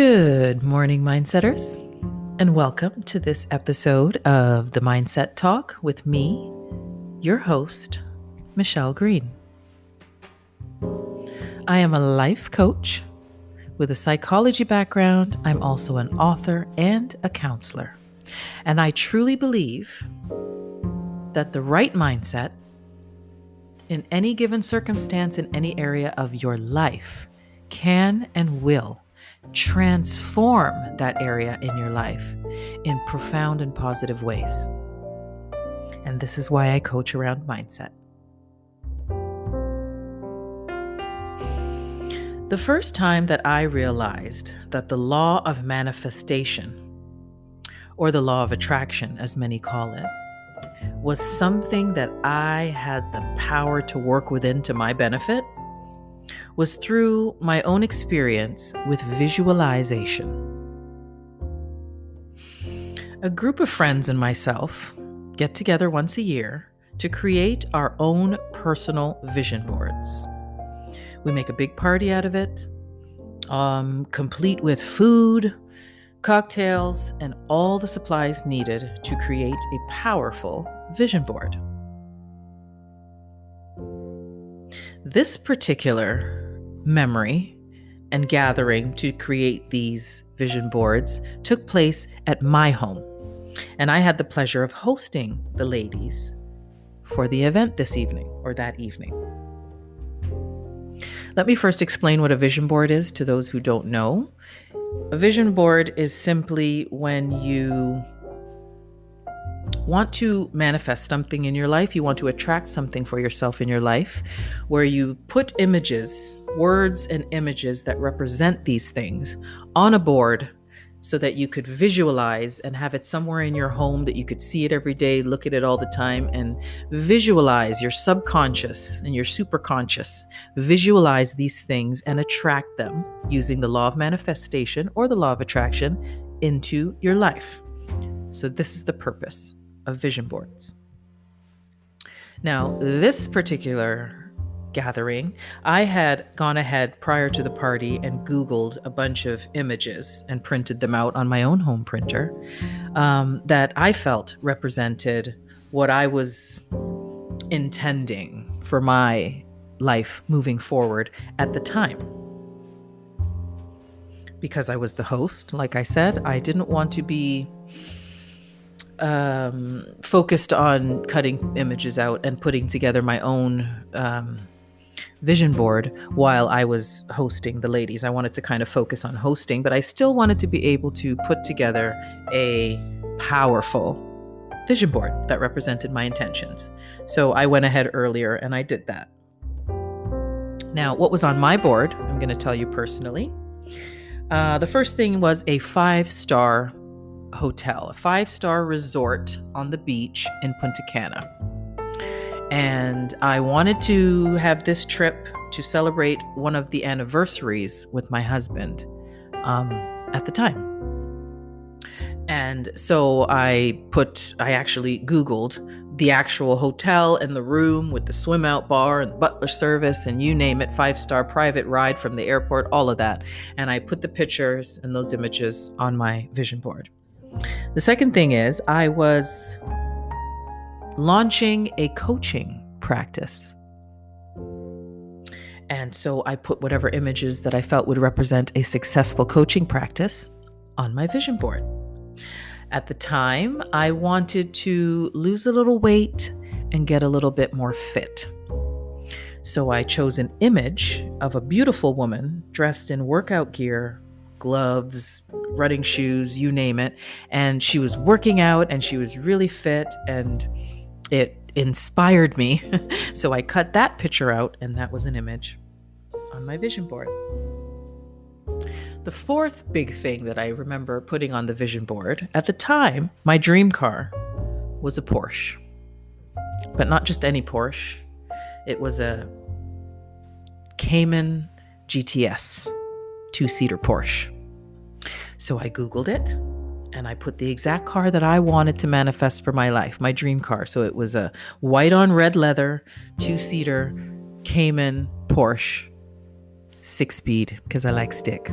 Good morning, Mindsetters, and welcome to this episode of the Mindset Talk with me, your host, Michelle Green. I am a life coach with a psychology background. I'm also an author and a counselor. And I truly believe that the right mindset in any given circumstance in any area of your life can and will transform that area in your life in profound and positive ways. And this is why I coach around mindset. The first time that I realized that the law of manifestation, or the law of attraction, as many call it, was something that I had the power to work within to my benefit was through my own experience with visualization. A group of friends and myself get together once a year to create our own personal vision boards. We make a big party out of it, complete with food, cocktails, and all the supplies needed to create a powerful vision board. This particular memory and gathering to create these vision boards took place at my home, and I had the pleasure of hosting the ladies for the event this evening, or that evening. Let me first explain what a vision board is to those who don't know. A vision board is simply when you want to manifest something in your life, you want to attract something for yourself in your life, where you put images, words and images that represent these things on a board so that you could visualize and have it somewhere in your home that you could see it every day, look at it all the time, and visualize your subconscious and your superconscious. Visualize these things and attract them using the law of manifestation or the law of attraction into your life. So this is the purpose of vision boards. Now, this particular gathering, I had gone ahead prior to the party and Googled a bunch of images and printed them out on my own home printer that I felt represented what I was intending for my life moving forward at the time. Because I was the host, like I said, I didn't want to be focused on cutting images out and putting together my own vision board while I was hosting the ladies. I wanted to kind of focus on hosting, but I still wanted to be able to put together a powerful vision board that represented my intentions. So I went ahead earlier and I did that. Now, what was on my board, I'm going to tell you personally. The first thing was a 5-star hotel, a 5-star resort on the beach in Punta Cana. And I wanted to have this trip to celebrate one of the anniversaries with my husband at the time. And so I actually Googled the actual hotel and the room with the swim out bar and the butler service and you name it, 5-star private ride from the airport, all of that. And I put the pictures and those images on my vision board. The second thing is I was launching a coaching practice. And so I put whatever images that I felt would represent a successful coaching practice on my vision board. At the time, I wanted to lose a little weight and get a little bit more fit. So I chose an image of a beautiful woman dressed in workout gear, gloves, running shoes, you name it. And she was working out and she was really fit and it inspired me. So I cut that picture out and that was an image on my vision board. The fourth big thing that I remember putting on the vision board, at the time, my dream car was a Porsche. But not just any Porsche. It was a Cayman GTS 2-seater Porsche. So I Googled it and I put the exact car that I wanted to manifest for my life, my dream car. So it was a white on red leather 2-seater Cayman Porsche 6-speed because I like stick.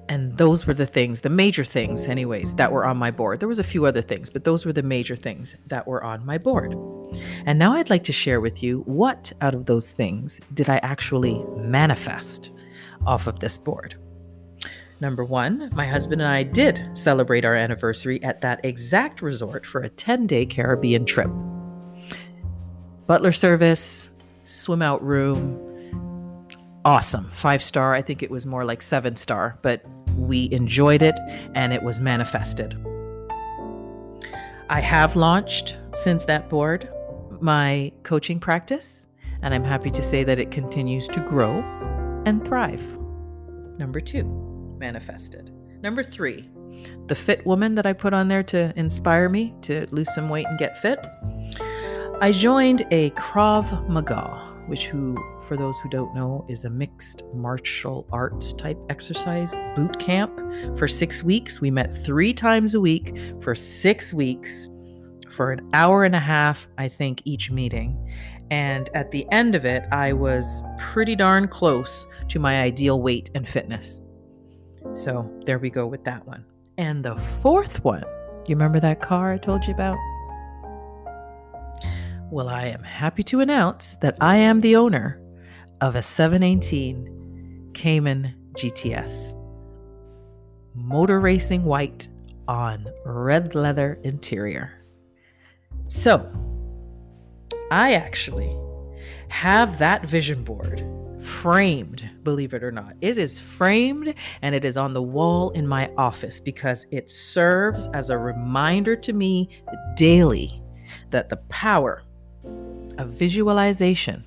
And those were the things, the major things, anyways, that were on my board. There was a few other things, but those were the major things that were on my board. And now I'd like to share with you what out of those things did I actually manifest off of this board. Number one, my husband and I did celebrate our anniversary at that exact resort for a 10-day Caribbean trip. Butler service, swim out room, awesome. 5-star. I think it was more like 7-star, but we enjoyed it and it was manifested. I have launched since that board my coaching practice, and I'm happy to say that it continues to grow and thrive. Number 2, manifested. Number 3, the fit woman that I put on there to inspire me to lose some weight and get fit. I joined a Krav Maga, which for those who don't know, is a mixed martial arts type exercise boot camp for 6 weeks. We met 3 times a week for 6 weeks for an hour and a half, I think, each meeting. And at the end of it, I was pretty darn close to my ideal weight and fitness. So there we go with that one. And the 4th one, you remember that car I told you about? Well, I am happy to announce that I am the owner of a 718 Cayman GTS. Motor racing white on red leather interior. So, I actually have that vision board framed, believe it or not. It is framed and it is on the wall in my office because it serves as a reminder to me daily that the power of visualization,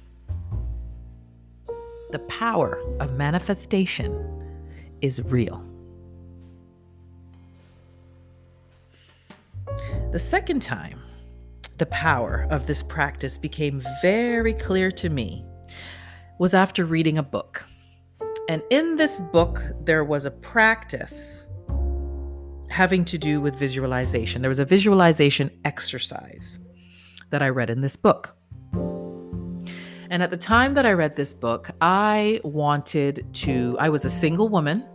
the power of manifestation is real. The second time the power of this practice became very clear to me was after reading a book. And in this book, there was a practice having to do with visualization. There was a visualization exercise that I read in this book. And at the time that I read this book, I was a single woman,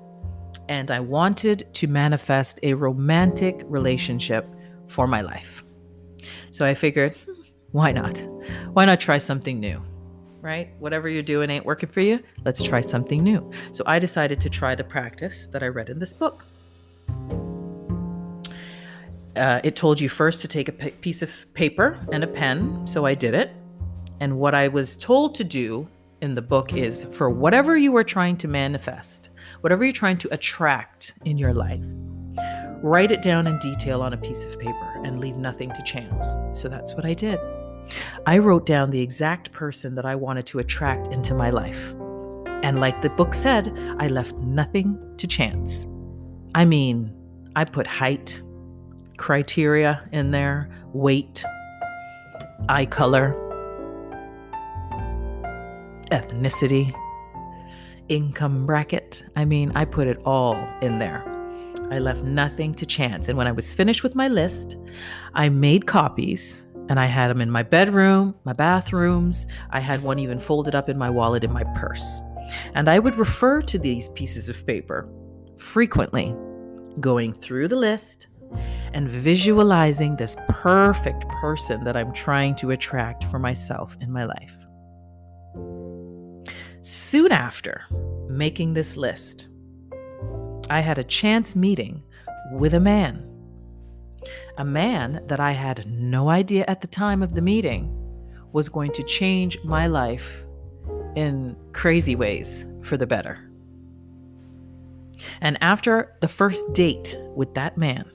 and I wanted to manifest a romantic relationship for my life. So I figured, why not? Why not try something new, right? Whatever you're doing ain't working for you. Let's try something new. So I decided to try the practice that I read in this book. It told you first to take a piece of paper and a pen. So I did it. And what I was told to do in the book is for whatever you are trying to manifest, whatever you're trying to attract in your life, write it down in detail on a piece of paper and leave nothing to chance. So that's what I did. I wrote down the exact person that I wanted to attract into my life. And like the book said, I left nothing to chance. I mean, I put height criteria in there, weight, eye color, ethnicity, income bracket. I mean, I put it all in there. I left nothing to chance. And when I was finished with my list, I made copies and I had them in my bedroom, my bathrooms. I had one even folded up in my wallet in my purse. And I would refer to these pieces of paper frequently, going through the list and visualizing this perfect person that I'm trying to attract for myself in my life. Soon after making this list, I had a chance meeting with a man that I had no idea at the time of the meeting was going to change my life in crazy ways for the better. And after the first date with that man,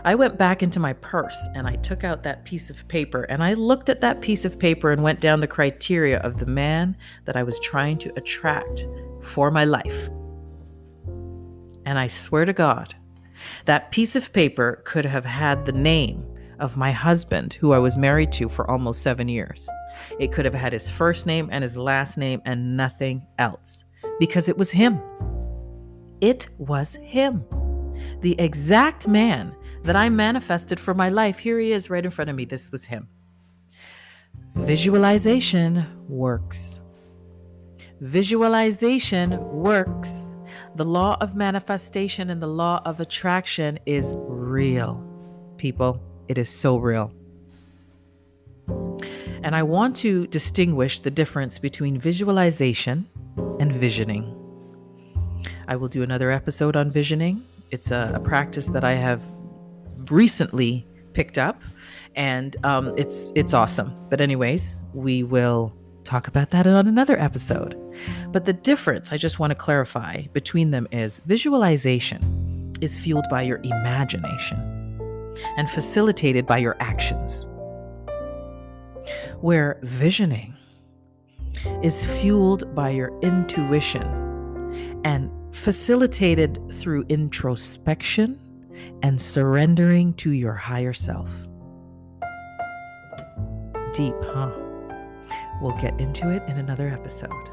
I went back into my purse and I took out that piece of paper and I looked at that piece of paper and went down the criteria of the man that I was trying to attract for my life. And I swear to God, that piece of paper could have had the name of my husband, who I was married to for almost 7 years. It could have had his first name and his last name and nothing else, because it was him. It was him. The exact man that I manifested for my life. Here he is right in front of me. This was him. Visualization works. Visualization works. The law of manifestation and the law of attraction is real, people. It is so real. And I want to distinguish the difference between visualization and visioning. I will do another episode on visioning. It's a practice that I have recently picked up, and it's awesome. But anyways, we will talk about that on another episode. But the difference, I just want to clarify between them, is visualization is fueled by your imagination and facilitated by your actions, where visioning is fueled by your intuition and facilitated through introspection and surrendering to your higher self. Deep, huh? We'll get into it in another episode.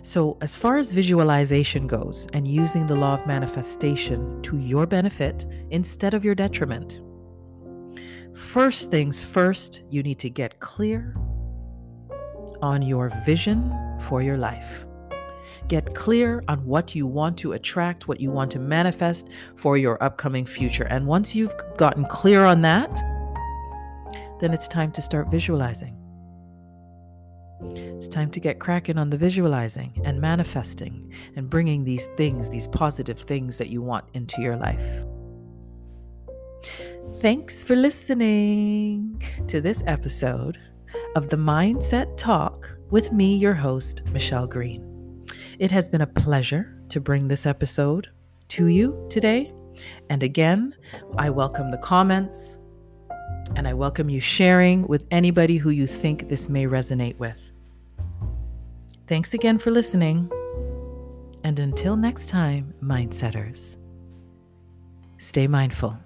So, as far as visualization goes and using the law of manifestation to your benefit instead of your detriment, first things first, you need to get clear on your vision for your life. Get clear on what you want to attract, what you want to manifest for your upcoming future. And once you've gotten clear on that, then it's time to start visualizing. It's time to get cracking on the visualizing and manifesting and bringing these things, these positive things that you want into your life. Thanks for listening to this episode of the Mindset Talk with me, your host, Michelle Green. It has been a pleasure to bring this episode to you today. And again, I welcome the comments and I welcome you sharing with anybody who you think this may resonate with. Thanks again for listening. And until next time, Mindsetters, stay mindful.